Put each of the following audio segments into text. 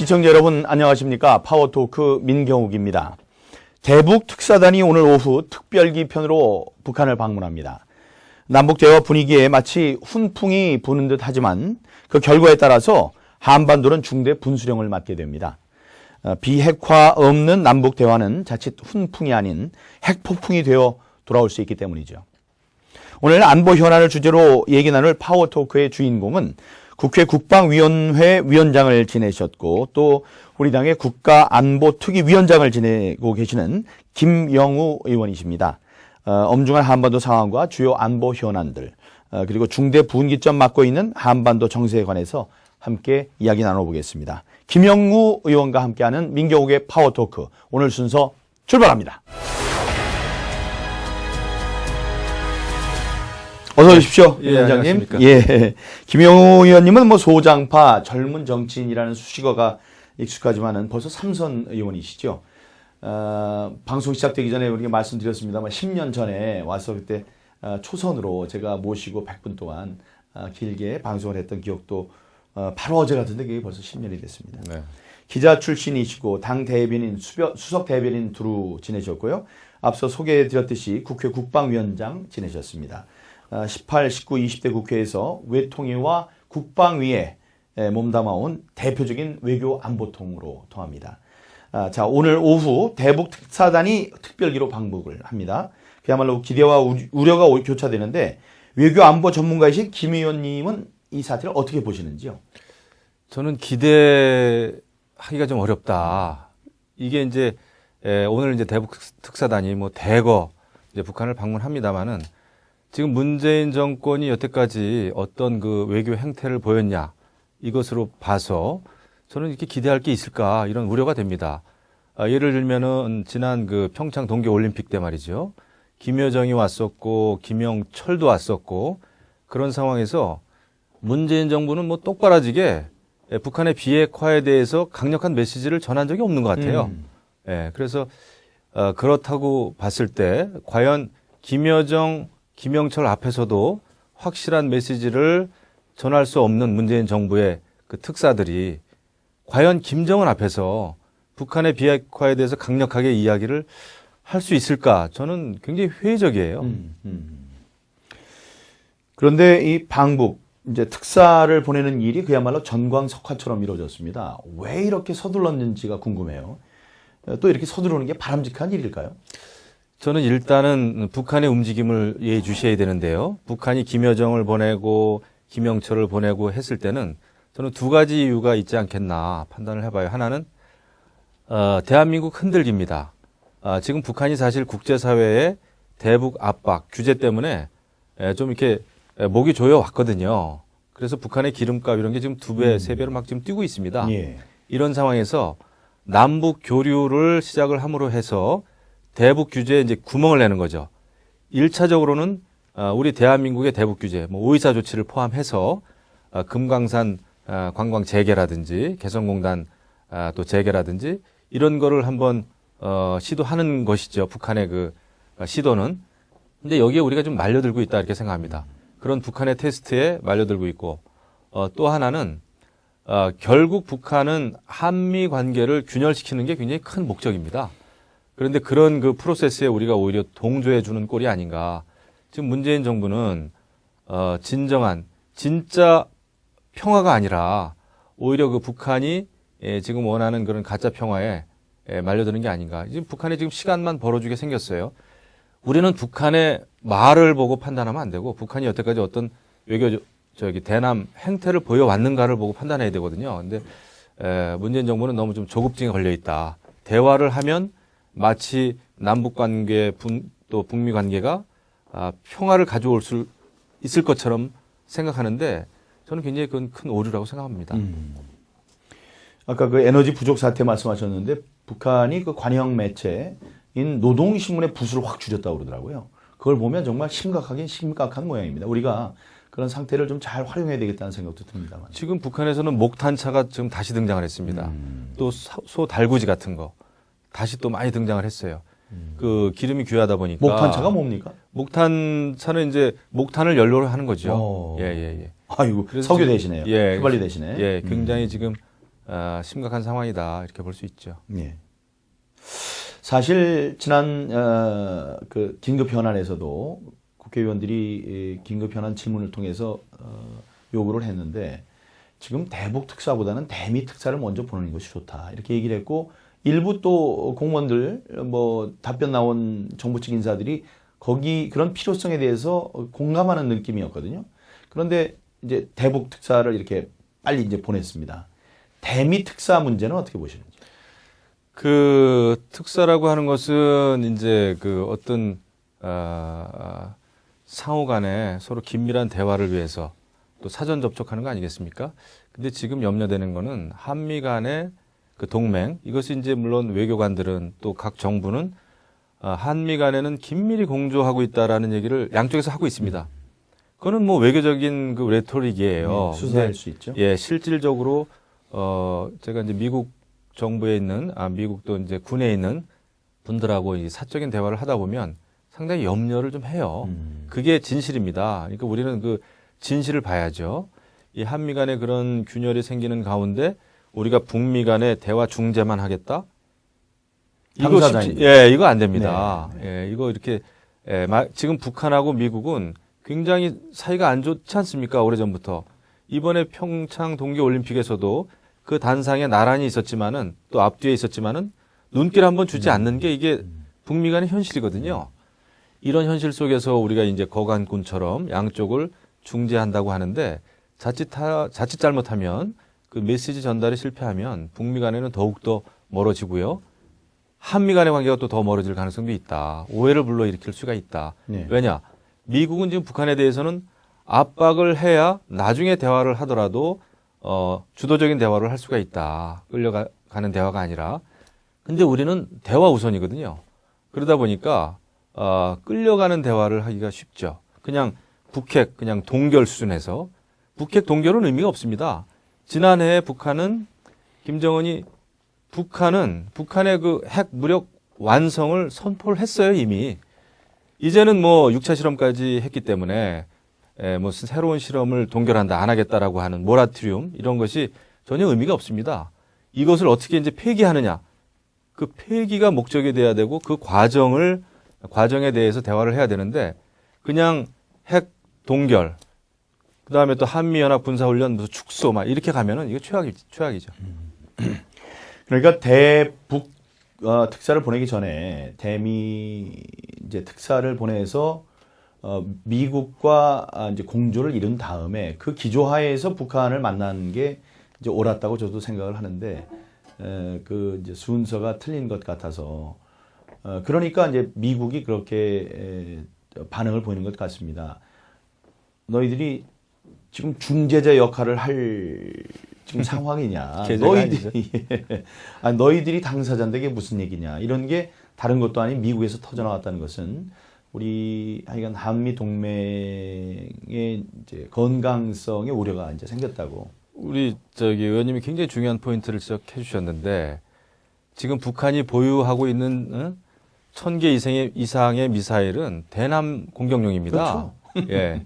시청자 여러분 안녕하십니까. 파워토크 민경욱입니다. 대북 특사단이 오늘 오후 특별기 편으로 북한을 방문합니다. 남북대화 분위기에 마치 훈풍이 부는 듯 하지만 그 결과에 따라서 한반도는 중대 분수령을 맞게 됩니다. 비핵화 없는 남북대화는 자칫 훈풍이 아닌 핵폭풍이 되어 돌아올 수 있기 때문이죠. 오늘 안보 현안을 주제로 얘기 나눌 파워토크의 주인공은 국회 국방위원회 위원장을 지내셨고 또 우리 당의 국가안보특위위원장을 지내고 계시는 김영우 의원이십니다. 엄중한 한반도 상황과 주요 안보 현안들 그리고 중대 분기점 맡고 있는 한반도 정세에 관해서 함께 이야기 나눠보겠습니다. 김영우 의원과 함께하는 민경욱의 파워토크 오늘 순서 출발합니다. 어서 오십시오, 위원장님. 예, 김영우 의원님은 뭐 소장파 젊은 정치인이라는 수식어가 익숙하지만은 벌써 3선 의원이시죠. 방송 시작되기 전에 우리가 말씀드렸습니다만 10년 전에 와서 그때 초선으로 제가 모시고 100분 동안 길게 방송을 했던 기억도 바로 어제 같은데 그게 벌써 10년이 됐습니다. 네. 기자 출신이시고 당 대변인, 수석 대변인 두루 지내셨고요. 앞서 소개해드렸듯이 국회 국방위원장 지내셨습니다. 18, 19, 20대 국회에서 외통위와 국방위에 몸담아온 대표적인 외교 안보통으로 통합니다. 자, 오늘 오후 대북 특사단이 특별기로 방북을 합니다. 그야말로 기대와 우려가 교차되는데 외교 안보 전문가이신 김 의원님은 이 사태를 어떻게 보시는지요? 저는 기대하기가 좀 어렵다. 이게 이제 오늘 이제 대북 특사단이 뭐 대거 이제 북한을 방문합니다만은 지금 문재인 정권이 여태까지 어떤 그 외교 행태를 보였냐 이것으로 봐서 저는 이렇게 기대할 게 있을까 이런 우려가 됩니다. 예를 들면은 지난 그 평창 동계올림픽 때 말이죠. 김여정이 왔었고 김영철도 왔었고 그런 상황에서 문재인 정부는 뭐 똑바라지게 북한의 비핵화에 대해서 강력한 메시지를 전한 적이 없는 것 같아요. 예, 그래서 그렇다고 봤을 때 과연 김여정 김영철 앞에서도 확실한 메시지를 전할 수 없는 문재인 정부의 그 특사들이 과연 김정은 앞에서 북한의 비핵화에 대해서 강력하게 이야기를 할 수 있을까? 저는 굉장히 회의적이에요. 그런데 이 방북, 이제 특사를 보내는 일이 그야말로 전광석화처럼 이루어졌습니다. 왜 이렇게 서둘렀는지가 궁금해요. 또 이렇게 서두르는 게 바람직한 일일까요? 저는 일단은 북한의 움직임을 예의주시해야 되는데요. 북한이 김여정을 보내고 김영철을 보내고 했을 때는 저는 두 가지 이유가 있지 않겠나 판단을 해봐요. 하나는 대한민국 흔들기입니다. 지금 북한이 사실 국제사회의 대북 압박, 규제 때문에 좀 이렇게 목이 조여 왔거든요. 그래서 북한의 기름값 이런 게 지금 2배, 3배로 막 지금 뛰고 있습니다. 예. 이런 상황에서 남북 교류를 시작을 함으로 해서 대북 규제에 이제 구멍을 내는 거죠. 1차적으로는 우리 대한민국의 대북 규제, 뭐 오이사 조치를 포함해서 금강산 관광 재개라든지 개성공단 또 재개라든지 이런 거를 한번 시도하는 것이죠. 북한의 그 시도는. 근데 여기에 우리가 좀 말려들고 있다 이렇게 생각합니다. 그런 북한의 테스트에 말려들고 있고 또 하나는 결국 북한은 한미 관계를 균열시키는 게 굉장히 큰 목적입니다. 그런데 그런 그 프로세스에 우리가 오히려 동조해 주는 꼴이 아닌가. 지금 문재인 정부는 진정한 진짜 평화가 아니라 오히려 그 북한이 지금 원하는 그런 가짜 평화에 말려드는 게 아닌가. 지금 북한이 지금 시간만 벌어주게 생겼어요. 우리는 북한의 말을 보고 판단하면 안 되고 북한이 여태까지 어떤 외교 대남 행태를 보여왔는가를 보고 판단해야 되거든요. 근데 문재인 정부는 너무 좀 조급증에 걸려 있다. 대화를 하면 마치 남북 관계 또 북미 관계가 평화를 가져올 수 있을 것처럼 생각하는데 저는 굉장히 그건 큰 오류라고 생각합니다. 아까 그 에너지 부족 사태 말씀하셨는데 북한이 그 관영 매체인 노동신문의 부수를 확 줄였다고 그러더라고요. 그걸 보면 정말 심각한 모양입니다. 우리가 그런 상태를 좀 잘 활용해야 되겠다는 생각도 듭니다만. 지금 북한에서는 목탄차가 지금 다시 등장을 했습니다. 또 소 달구지 같은 거 다시 또 많이 등장을 했어요. 그 기름이 귀하다 보니까. 목탄차가 뭡니까? 목탄차는 이제 목탄을 연료로 하는 거죠. 예. 아이고 석유 대신에요. 휘발유 대신에. 예, 굉장히 지금 심각한 상황이다 이렇게 볼 수 있죠. 예. 사실 지난 그 긴급 현안에서도 국회의원들이 긴급 현안 질문을 통해서 요구를 했는데 지금 대북 특사보다는 대미 특사를 먼저 보내는 것이 좋다 이렇게 얘기를 했고 일부 또 공무원들 뭐 답변 나온 정부 측 인사들이 거기 그런 필요성에 대해서 공감하는 느낌이었거든요. 그런데 이제 대북 특사를 이렇게 빨리 이제 보냈습니다. 대미 특사 문제는 어떻게 보시는지? 그 특사라고 하는 것은 이제 그 어떤 상호 간에 서로 긴밀한 대화를 위해서 또 사전 접촉하는 거 아니겠습니까? 근데 지금 염려되는 거는 한미 간의 그 동맹, 이것이 이제 물론 외교관들은 또 각 정부는 한미 간에는 긴밀히 공조하고 있다라는 얘기를 양쪽에서 하고 있습니다. 그거는 뭐 외교적인 그 레토릭이에요. 수사할 수 있죠. 예, 실질적으로 제가 이제 미국 정부에 있는 미국도 이제 군에 있는 분들하고 이 사적인 대화를 하다 보면 상당히 염려를 좀 해요. 그게 진실입니다. 그러니까 우리는 그 진실을 봐야죠. 이 한미 간에 그런 균열이 생기는 가운데 우리가 북미 간에 대화 중재만 하겠다? 이거 이거 안 됩니다. 예, 이거 이렇게 지금 북한하고 미국은 굉장히 사이가 안 좋지 않습니까? 오래전부터. 이번에 평창 동계올림픽에서도 그 단상에 나란히 있었지만은 또 앞뒤에 있었지만은 눈길 한번 주지 않는 게 이게 북미 간의 현실이거든요. 이런 현실 속에서 우리가 이제 거간꾼처럼 양쪽을 중재한다고 하는데 자칫 잘못하면 그 메시지 전달이 실패하면 북미 간에는 더욱더 멀어지고요. 한미 간의 관계가 또 더 멀어질 가능성도 있다. 오해를 불러일으킬 수가 있다. 네. 왜냐? 미국은 지금 북한에 대해서는 압박을 해야 나중에 대화를 하더라도 주도적인 대화를 할 수가 있다. 끌려가는 대화가 아니라. 근데 우리는 대화 우선이거든요. 그러다 보니까 끌려가는 대화를 하기가 쉽죠. 그냥 북핵 그냥 동결 수준에서 북핵 동결은 의미가 없습니다. 지난해에 김정은이 북한의 그 핵 무력 완성을 선포를 했어요, 이미. 이제는 뭐 6차 실험까지 했기 때문에 무슨 새로운 실험을 동결한다, 안 하겠다라고 하는 모라토리움 이런 것이 전혀 의미가 없습니다. 이것을 어떻게 이제 폐기하느냐. 그 폐기가 목적이 돼야 되고 그 과정에 대해서 대화를 해야 되는데 그냥 핵 동결, 그다음에 또 한미연합 군사훈련 무슨 축소 막 이렇게 가면은 이거 최악이죠. 그러니까 대북 특사를 보내기 전에 대미 이제 특사를 보내서 미국과 이제 공조를 이룬 다음에 그 기조하에서 북한을 만난 게 이제 옳았다고 저도 생각을 하는데 그 이제 순서가 틀린 것 같아서 그러니까 이제 미국이 그렇게 반응을 보이는 것 같습니다. 너희들이 지금 중재자 역할을 할 지금 상황이냐? 너희들이 당사자인데 이게 무슨 얘기냐? 이런 게 다른 것도 아닌 미국에서 터져나왔다는 것은 우리 하여간 한미 동맹의 이제 건강성에 우려가 이제 생겼다고. 우리 의원님이 굉장히 중요한 포인트를 지적해 주셨는데 지금 북한이 보유하고 있는 1000개 이상의 미사일은 대남 공격용입니다. 그렇죠. 예.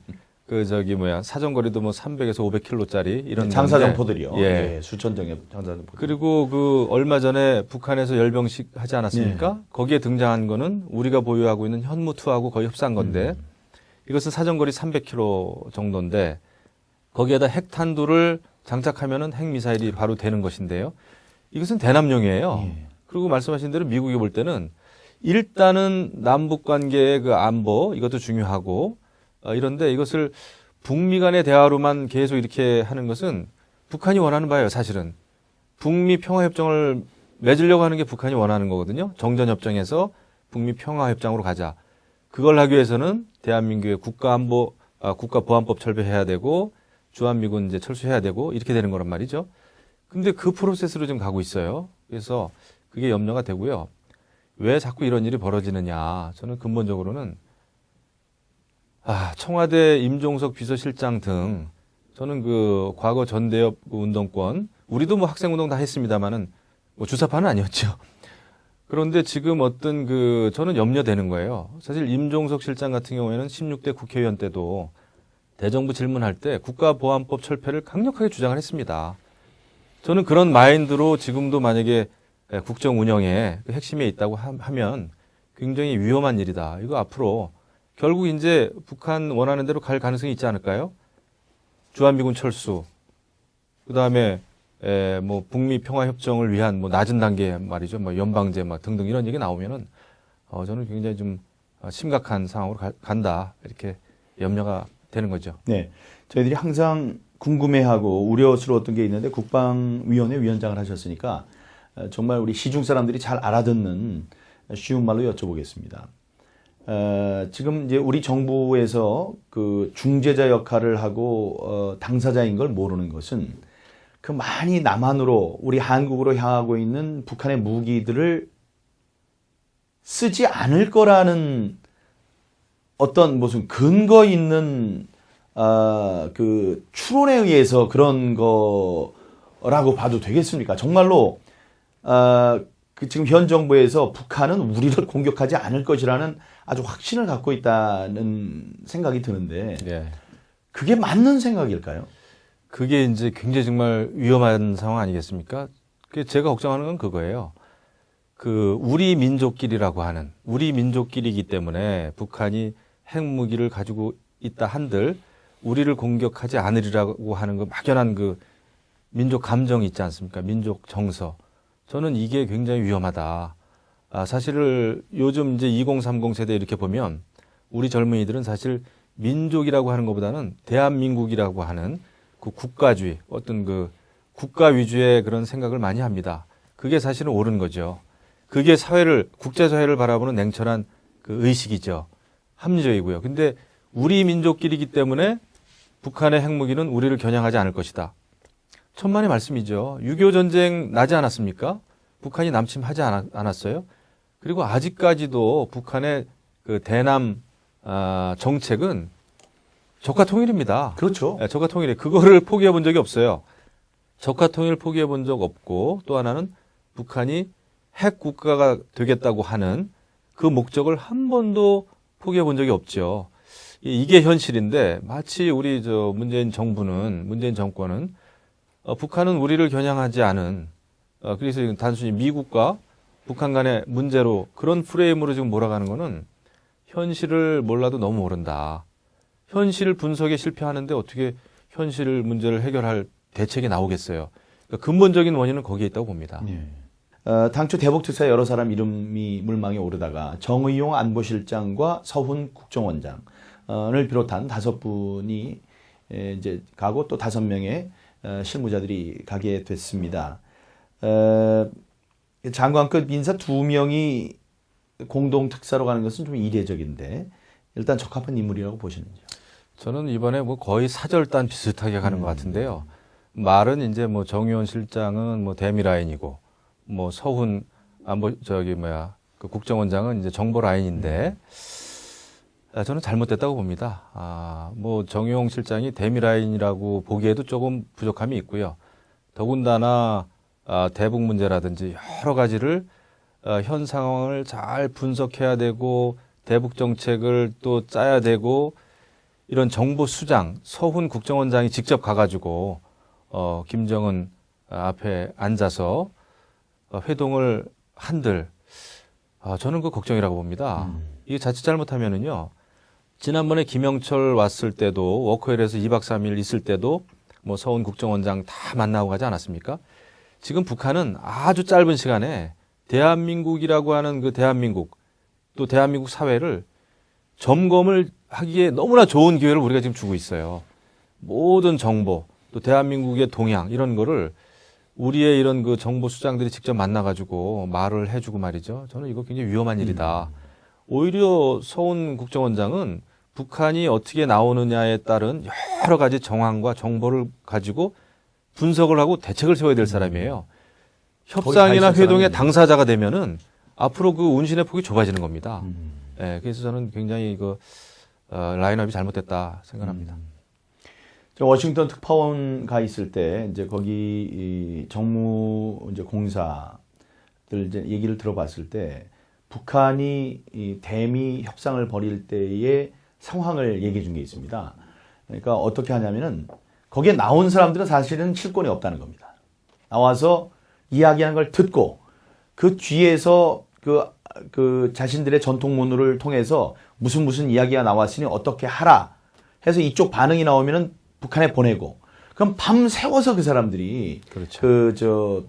사정거리도 뭐 300에서 500km짜리 이런 장사정포들이요. 예. 예, 수천 정의 장사정포. 그리고 그 얼마 전에 북한에서 열병식 하지 않았습니까? 예. 거기에 등장한 거는 우리가 보유하고 있는 현무2하고 거의 흡사한 건데 이것은 사정거리 300km 정도인데 거기에다 핵탄두를 장착하면은 핵미사일이 바로 되는 것인데요. 이것은 대남용이에요. 예. 그리고 말씀하신 대로 미국이 볼 때는 일단은 남북 관계의 그 안보 이것도 중요하고 이런데 이것을 북미 간의 대화로만 계속 이렇게 하는 것은 북한이 원하는 바예요, 사실은. 북미 평화협정을 맺으려고 하는 게 북한이 원하는 거거든요. 정전협정에서 북미 평화협정으로 가자. 그걸 하기 위해서는 대한민국의 국가보안법 철폐해야 되고 주한미군 이제 철수해야 되고 이렇게 되는 거란 말이죠. 근데 그 프로세스로 지금 가고 있어요. 그래서 그게 염려가 되고요. 왜 자꾸 이런 일이 벌어지느냐. 저는 근본적으로는 청와대 임종석 비서실장 등 저는 그 과거 전대협 운동권 우리도 뭐 학생운동 다 했습니다만은 뭐 주사파는 아니었죠. 그런데 지금 저는 염려되는 거예요. 사실 임종석 실장 같은 경우에는 16대 국회의원 때도 대정부 질문할 때 국가보안법 철폐를 강력하게 주장을 했습니다. 저는 그런 마인드로 지금도 만약에 국정 운영에 그 핵심에 있다고 하면 굉장히 위험한 일이다. 이거 앞으로 결국 이제 북한 원하는 대로 갈 가능성이 있지 않을까요? 주한미군 철수, 그 다음에 뭐 북미 평화 협정을 위한 뭐 낮은 단계 말이죠, 뭐 연방제 막 등등 이런 얘기 나오면은 저는 굉장히 좀 심각한 상황으로 간다 이렇게 염려가 되는 거죠. 네, 저희들이 항상 궁금해하고 우려스러웠던 게 있는데 국방위원회 위원장을 하셨으니까 정말 우리 시중 사람들이 잘 알아듣는 쉬운 말로 여쭤보겠습니다. 지금 이제 우리 정부에서 그 중재자 역할을 하고 당사자인 걸 모르는 것은 그 많이 남한으로 우리 한국으로 향하고 있는 북한의 무기들을 쓰지 않을 거라는 어떤 무슨 근거 있는 그 추론에 의해서 그런 거라고 봐도 되겠습니까? 정말로 그 지금 현 정부에서 북한은 우리를 공격하지 않을 것이라는 아주 확신을 갖고 있다는 생각이 드는데 네. 그게 맞는 생각일까요? 그게 이제 굉장히 정말 위험한 상황 아니겠습니까? 제가 걱정하는 건 그거예요. 그 우리 민족끼리라고 하는 우리 민족끼리이기 때문에 북한이 핵무기를 가지고 있다 한들 우리를 공격하지 않으리라고 하는 그 막연한 그 민족 감정이 있지 않습니까? 민족 정서. 저는 이게 굉장히 위험하다. 사실을 요즘 이제 2030 세대 이렇게 보면 우리 젊은이들은 사실 민족이라고 하는 것보다는 대한민국이라고 하는 그 국가주의, 어떤 그 국가 위주의 그런 생각을 많이 합니다. 그게 사실은 옳은 거죠. 그게 사회를, 국제사회를 바라보는 냉철한 그 의식이죠. 합리적이고요. 근데 우리 민족끼리이기 때문에 북한의 핵무기는 우리를 겨냥하지 않을 것이다. 천만의 말씀이죠. 6.25 전쟁 나지 않았습니까? 북한이 남침하지 않았어요. 그리고 아직까지도 북한의 그 대남 정책은 적화 통일입니다. 그렇죠. 네, 적화 통일에 그거를 포기해 본 적이 없어요. 적화 통일 포기해 본 적 없고 또 하나는 북한이 핵 국가가 되겠다고 하는 그 목적을 한 번도 포기해 본 적이 없죠. 이게 현실인데 마치 우리 문재인 정권은 북한은 우리를 겨냥하지 않은 그래서 단순히 미국과 북한 간의 문제로 그런 프레임으로 지금 몰아가는 거는 현실을 몰라도 너무 모른다. 현실 분석에 실패하는데 어떻게 현실 문제를 해결할 대책이 나오겠어요. 그러니까 근본적인 원인은 거기에 있다고 봅니다. 예. 당초 대북특사 여러 사람 이름이 물망에 오르다가 정의용 안보실장과 서훈 국정원장을 비롯한 5분이 이제 가고 또 5명의 실무자들이 가게 됐습니다. 장관급 인사 2명이 공동 특사로 가는 것은 좀 이례적인데 일단 적합한 인물이라고 보시는지요? 저는 이번에 뭐 거의 사절단 비슷하게 가는 것 같은데요. 말은 이제 뭐 정의원 실장은 뭐 대미 라인이고 뭐 서훈 그 국정원장은 이제 정보 라인인데 저는 잘못됐다고 봅니다. 뭐 정의용 실장이 대미 라인이라고 보기에도 조금 부족함이 있고요. 더군다나 대북 문제라든지 여러 가지를 현 상황을 잘 분석해야 되고 대북 정책을 또 짜야 되고 이런 정보 수장 서훈 국정원장이 직접 가가지고 김정은 앞에 앉아서 회동을 한들 저는 그 걱정이라고 봅니다. 이게 자칫 잘못하면은요. 지난번에 김영철 왔을 때도 워커힐에서 2박 3일 있을 때도 뭐 서훈 국정원장 다 만나고 가지 않았습니까? 지금 북한은 아주 짧은 시간에 대한민국이라고 하는 그 대한민국 또 대한민국 사회를 점검을 하기에 너무나 좋은 기회를 우리가 지금 주고 있어요. 모든 정보 또 대한민국의 동향 이런 거를 우리의 이런 그 정보 수장들이 직접 만나가지고 말을 해주고 말이죠. 저는 이거 굉장히 위험한 일이다. 오히려 서훈 국정원장은 북한이 어떻게 나오느냐에 따른 여러 가지 정황과 정보를 가지고 분석을 하고 대책을 세워야 될 사람이에요. 협상이나 회동의 당사자가 되면은 앞으로 그 운신의 폭이 좁아지는 겁니다. 네, 그래서 저는 굉장히 이거 라인업이 잘못됐다 생각합니다. 저 워싱턴 특파원 가 있을 때 이제 거기 이 정무 이제 공사들 이제 얘기를 들어봤을 때 북한이 이 대미 협상을 벌일 때의 상황을 얘기해 준 게 있습니다. 그러니까 어떻게 하냐면은 거기에 나온 사람들은 사실은 실권이 없다는 겁니다. 나와서 이야기하는 걸 듣고 그 뒤에서 그 자신들의 전통문호를 통해서 무슨 이야기가 나왔으니 어떻게 하라 해서 이쪽 반응이 나오면은 북한에 보내고 그럼 밤 새워서 그 사람들이 그렇죠.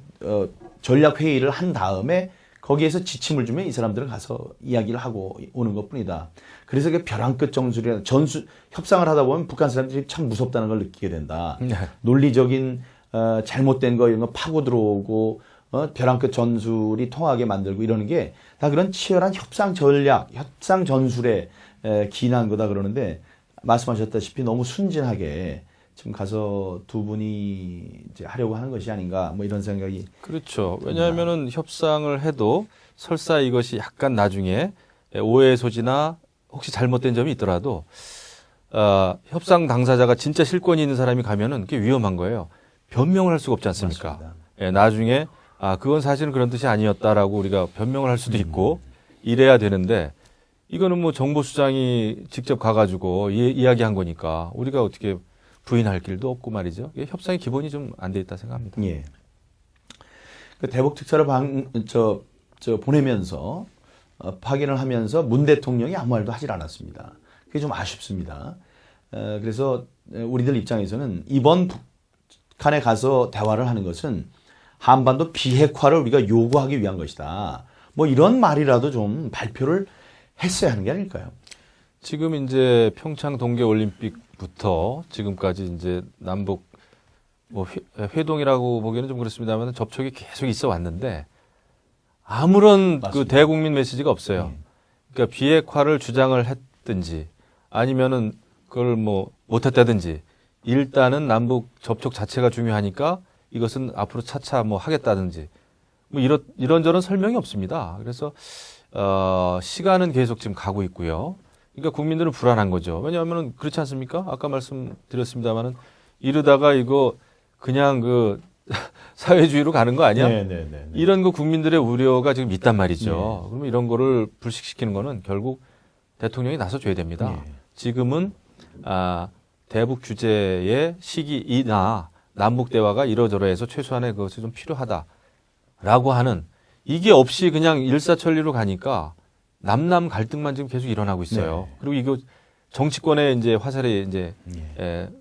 전략 회의를 한 다음에 거기에서 지침을 주면 이 사람들은 가서 이야기를 하고 오는 것뿐이다. 그래서 그 벼랑 끝 정술이나 협상을 하다 보면 북한 사람들이 참 무섭다는 걸 느끼게 된다. 네. 논리적인 잘못된 거 이런 거 파고 들어오고 벼랑 끝 전술이 통하게 만들고 이러는 게 다 그런 치열한 협상 전략, 협상 전술에 기인한 거다 그러는데 말씀하셨다시피 너무 순진하게 지금 가서 두 분이 이제 하려고 하는 것이 아닌가 뭐 이런 생각이. 그렇죠. 왜냐하면은 협상을 해도 설사 이것이 약간 나중에 오해의 소지나 혹시 잘못된 점이 있더라도 협상 당사자가 진짜 실권이 있는 사람이 가면은 그게 위험한 거예요. 변명을 할 수가 없지 않습니까? 예, 나중에 그건 사실은 그런 뜻이 아니었다라고 우리가 변명을 할 수도 있고 이래야 되는데 이거는 뭐 정보수장이 직접 가가지고 이야기한 거니까 우리가 어떻게 부인할 길도 없고 말이죠. 이게 협상의 기본이 좀 안 돼 있다 생각합니다. 예. 그 대북 특사를 보내면서 확인을 하면서 문 대통령이 아무 말도 하질 않았습니다. 그게 좀 아쉽습니다. 그래서 우리들 입장에서는 이번 북한에 가서 대화를 하는 것은 한반도 비핵화를 우리가 요구하기 위한 것이다. 뭐 이런 말이라도 좀 발표를 했어야 하는 게 아닐까요? 지금 이제 평창 동계올림픽부터 지금까지 이제 남북 뭐 회동이라고 보기에는 좀 그렇습니다만 접촉이 계속 있어 왔는데 아무런 그 대국민 메시지가 없어요. 그러니까 비핵화를 주장을 했든지 아니면은 그걸 뭐 못했다든지 일단은 남북 접촉 자체가 중요하니까 이것은 앞으로 차차 뭐 하겠다든지 뭐 이런저런 설명이 없습니다. 그래서 시간은 계속 지금 가고 있고요. 그러니까 국민들은 불안한 거죠. 왜냐하면 그렇지 않습니까? 아까 말씀드렸습니다마는 이러다가 이거 그냥 그 사회주의로 가는 거 아니야? 네. 이런 거 국민들의 우려가 지금 있단 말이죠. 그러면 이런 거를 불식시키는 거는 결국 대통령이 나서줘야 됩니다. 지금은 대북 규제의 시기이나 남북 대화가 이러저러해서 최소한의 그것이 좀 필요하다라고 하는 이게 없이 그냥 일사천리로 가니까 남남 갈등만 지금 계속 일어나고 있어요. 그리고 이거 정치권의 이제 화살이 이제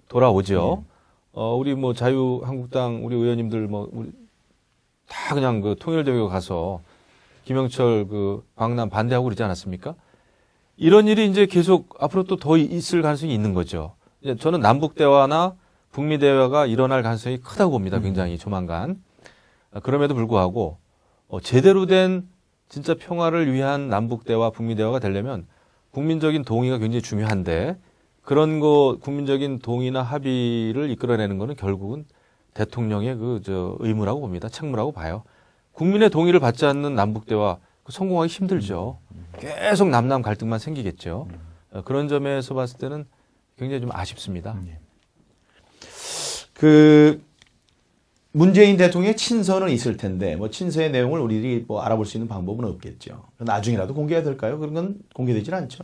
돌아오죠. 우리 뭐 자유한국당 우리 의원님들 뭐 우리 다 그냥 그 통일대회 가서 김영철 그 방남 반대하고 그러지 않았습니까? 이런 일이 이제 계속 앞으로 또 더 있을 가능성이 있는 거죠. 저는 남북 대화나 북미 대화가 일어날 가능성이 크다고 봅니다. 굉장히 조만간. 그럼에도 불구하고 제대로 된 진짜 평화를 위한 남북 대화, 북미 대화가 되려면 국민적인 동의가 굉장히 중요한데 그런 거 국민적인 동의나 합의를 이끌어내는 거는 결국은 대통령의 의무라고 봅니다. 책무라고 봐요. 국민의 동의를 받지 않는 남북 대화 성공하기 힘들죠. 계속 남남 갈등만 생기겠죠. 그런 점에서 봤을 때는 굉장히 좀 아쉽습니다. 그 문재인 대통령의 친서는 있을 텐데 뭐 친서의 내용을 우리들이 뭐 알아볼 수 있는 방법은 없겠죠. 나중이라도 공개가 될까요? 그런 건 공개되질 않죠.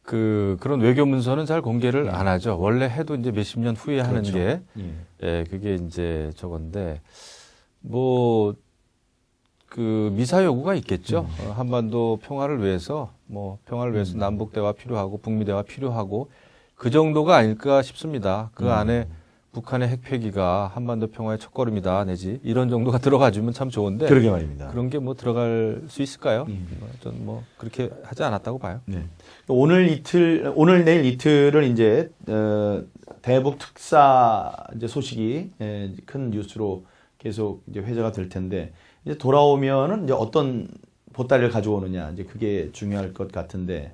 그런 외교 문서는 잘 공개를 안 하죠. 원래 해도 이제 몇십 년 후에 하는 게 그게 이제 저건데 뭐 그 미사 여구가 있겠죠. 한반도 평화를 위해서 남북 대화 필요하고 북미 대화 필요하고 그 정도가 아닐까 싶습니다. 그 안에 북한의 핵폐기가 한반도 평화의 첫걸음이다 내지 이런 정도가 들어가주면 참 좋은데 그러게 말입니다. 그런 게 뭐 들어갈 수 있을까요? 전 뭐 그렇게 하지 않았다고 봐요. 네. 오늘 내일 이틀은 이제 대북 특사 이제 소식이 큰 뉴스로 계속 이제 회자가 될 텐데 이제 돌아오면은 이제 어떤 보따리를 가져오느냐 이제 그게 중요할 것 같은데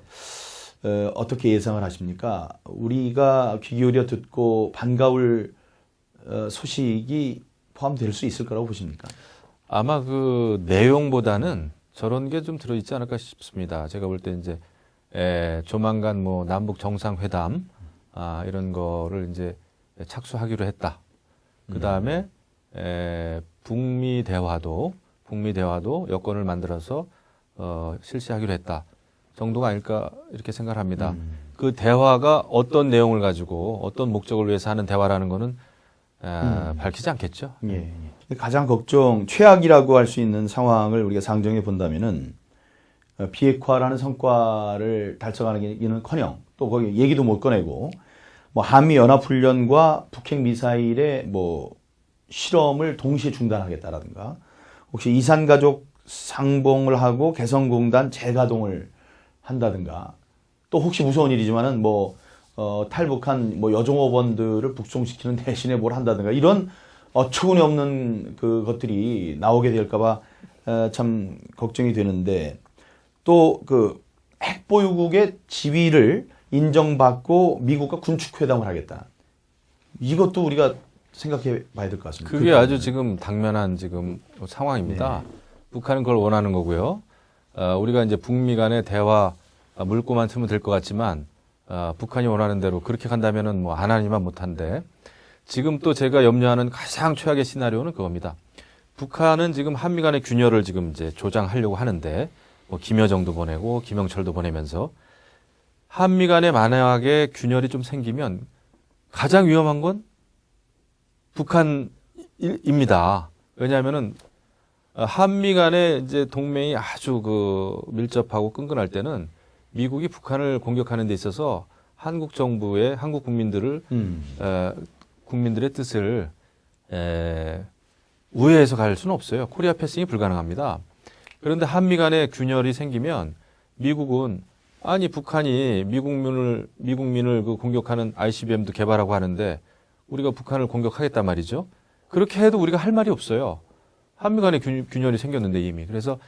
어떻게 예상을 하십니까? 우리가 귀 기울여 듣고 반가울 소식이 포함될 수 있을 거라고 보십니까? 아마 그 내용보다는 저런 게 좀 들어있지 않을까 싶습니다. 제가 볼 때 이제 조만간 뭐 남북 정상회담 이런 거를 이제 착수하기로 했다. 그 다음에 북미 대화도 여건을 만들어서 실시하기로 했다. 정도가 아닐까 이렇게 생각을 합니다. 그 대화가 어떤 내용을 가지고 어떤 목적을 위해서 하는 대화라는 거는 밝히지 않겠죠. 가장 최악이라고 할 수 있는 상황을 우리가 상정해 본다면은 비핵화라는 성과를 달성하기는커녕 또 거기 얘기도 못 꺼내고 뭐 한미 연합 훈련과 북핵 미사일의 뭐 실험을 동시에 중단하겠다라든가 혹시 이산가족 상봉을 하고 개성공단 재가동을 한다든가 또 혹시 무서운 일이지만은 뭐 탈북한 뭐 여종업원들을 북송시키는 대신에 뭘 한다든가 이런 어처구니 없는 그 것들이 나오게 될까봐 참 걱정이 되는데 또 그 핵보유국의 지위를 인정받고 미국과 군축회담을 하겠다. 이것도 우리가 생각해 봐야 될 것 같습니다. 그게 아주 지금 당면한 지금 상황입니다. 네. 북한은 그걸 원하는 거고요. 우리가 이제 북미 간의 대화 물꼬만 트면 될 것 같지만 북한이 원하는 대로 그렇게 간다면은 뭐 안 하니만 못한데 지금 또 제가 염려하는 가장 최악의 시나리오는 그겁니다. 북한은 지금 한미 간의 균열을 지금 이제 조장하려고 하는데 뭐 김여정도 보내고 김영철도 보내면서 한미 간에 만약에 균열이 좀 생기면 가장 위험한 건 북한입니다. 왜냐하면은 한미 간의 이제 동맹이 아주 그 밀접하고 끈끈할 때는 미국이 북한을 공격하는 데 있어서 한국 정부의 한국 국민들을 국민들의 뜻을 우회해서 갈 수는 없어요. 코리아 패싱이 불가능합니다. 그런데 한미 간에 균열이 생기면 미국은 아니 북한이 미국민을 그 공격하는 ICBM도 개발하고 하는데 우리가 북한을 공격하겠단 말이죠. 그렇게 해도 우리가 할 말이 없어요. 한미 간에 균열이 생겼는데 이미. 그래서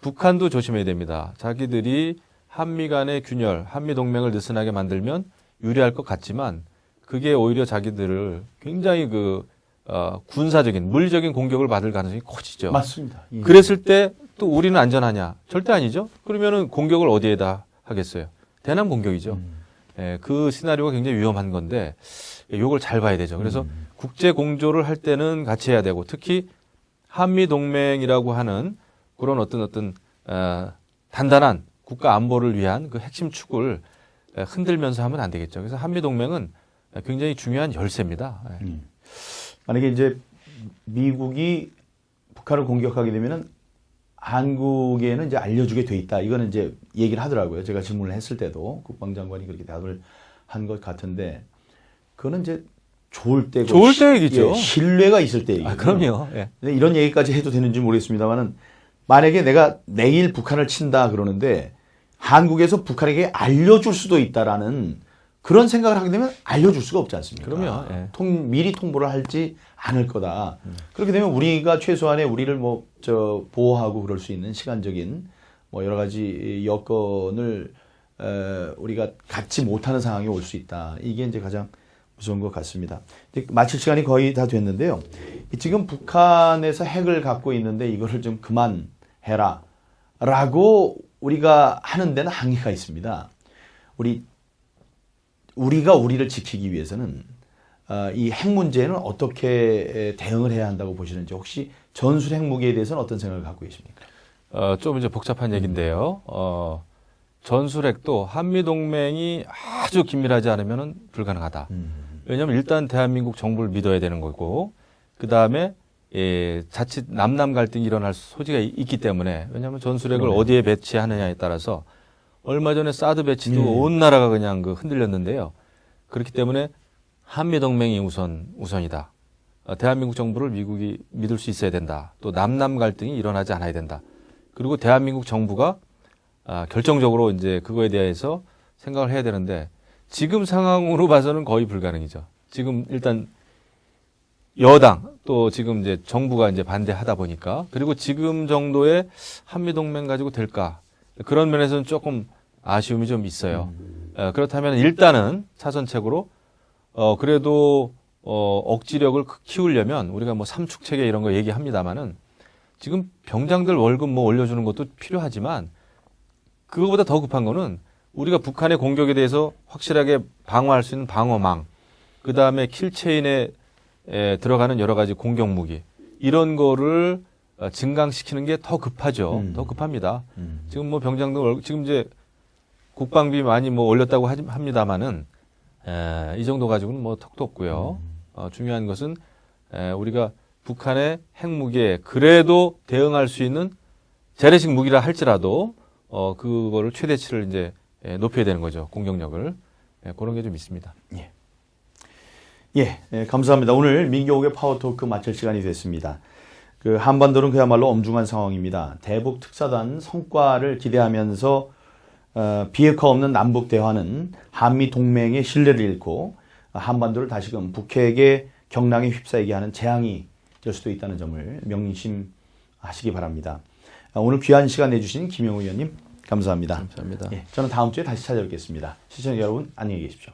북한도 조심해야 됩니다. 자기들이 한미 간의 균열, 한미 동맹을 느슨하게 만들면 유리할 것 같지만 그게 오히려 자기들을 굉장히 군사적인, 물리적인 공격을 받을 가능성이 커지죠. 맞습니다. 예. 그랬을 때 또 우리는 안전하냐? 절대 아니죠. 그러면은 공격을 어디에다 하겠어요? 대남 공격이죠. 그 시나리오가 굉장히 위험한 건데 이걸 잘 봐야 되죠. 그래서 국제 공조를 할 때는 같이 해야 되고 특히 한미 동맹이라고 하는 그런 어떤 단단한 국가 안보를 위한 그 핵심 축을 흔들면서 하면 안 되겠죠. 그래서 한미 동맹은 굉장히 중요한 열쇠입니다. 만약에 이제 미국이 북한을 공격하게 되면은 한국에는 이제 알려주게 돼 있다. 이거는 이제 얘기를 하더라고요. 제가 질문을 했을 때도 국방장관이 그렇게 답을 한 것 같은데 그거는 이제 좋을 때고 좋을 때 얘기죠. 예, 신뢰가 있을 때 얘기죠. 그럼요. 예. 근데 이런 얘기까지 해도 되는지 모르겠습니다만은 만약에 내가 내일 북한을 친다 그러는데 한국에서 북한에게 알려줄 수도 있다라는 그런 생각을 하게 되면 알려줄 수가 없지 않습니까? 그럼요. 예. 미리 통보를 하지 않을 거다. 그렇게 되면 우리가 최소한의 우리를 보호하고 그럴 수 있는 시간적인 여러 가지 여건을 우리가 갖지 못하는 상황이 올 수 있다. 이게 이제 가장 무서운 것 같습니다. 이제 마칠 시간이 거의 다 됐는데요. 지금 북한에서 핵을 갖고 있는데 이거를 좀 그만해라. 라고 우리가 하는 데는 한계가 있습니다. 우리가 우리를 지키기 위해서는 이 핵 문제는 어떻게 대응을 해야 한다고 보시는지 혹시 전술 핵무기에 대해서는 어떤 생각을 갖고 계십니까? 좀 이제 복잡한 얘기인데요. 전술핵도 한미 동맹이 아주 긴밀하지 않으면 불가능하다. 왜냐하면 일단 대한민국 정부를 믿어야 되는 거고, 그 다음에 자칫 남남 갈등이 일어날 소지가 있기 때문에 왜냐하면 전술핵을 어디에 배치하느냐에 따라서 얼마 전에 사드 배치도 온 나라가 그냥 흔들렸는데요. 그렇기 때문에 한미 동맹이 우선이다. 대한민국 정부를 미국이 믿을 수 있어야 된다. 또 남남 갈등이 일어나지 않아야 된다. 그리고 대한민국 정부가 결정적으로 이제 그거에 대해서 생각을 해야 되는데 지금 상황으로 봐서는 거의 불가능이죠. 지금 일단 여당 또 지금 이제 정부가 이제 반대하다 보니까 그리고 지금 정도의 한미 동맹 가지고 될까? 그런 면에서는 조금 아쉬움이 좀 있어요. 그렇다면 일단은 차선책으로 그래도 억지력을 키우려면 우리가 삼축체계 이런 거 얘기합니다만은 지금 병장들 월급 올려주는 것도 필요하지만 그거보다 더 급한 거는 우리가 북한의 공격에 대해서 확실하게 방어할 수 있는 방어망, 그 다음에 킬체인에 들어가는 여러 가지 공격 무기 이런 거를 증강시키는 게 더 급하죠. 더 급합니다. 지금 병장들 지금 이제 국방비 많이 올렸다고 합니다만은 이 정도 가지고는 턱도 없고요. 중요한 것은 우리가 북한의 핵무기에 그래도 대응할 수 있는 재래식 무기라 할지라도 그거를 최대치를 이제 높여야 되는 거죠. 공격력을. 그런 게 좀 있습니다. 감사합니다. 오늘 민경욱의 파워토크 마칠 시간이 됐습니다. 그 한반도는 그야말로 엄중한 상황입니다. 대북 특사단 성과를 기대하면서 비핵화 없는 남북 대화는 한미 동맹의 신뢰를 잃고 한반도를 다시금 북핵의 경랑에 휩싸이게 하는 재앙이 될 수도 있다는 점을 명심하시기 바랍니다. 오늘 귀한 시간 내주신 김영우 의원님 감사합니다. 감사합니다. 저는 다음 주에 다시 찾아뵙겠습니다. 시청자 여러분 안녕히 계십시오.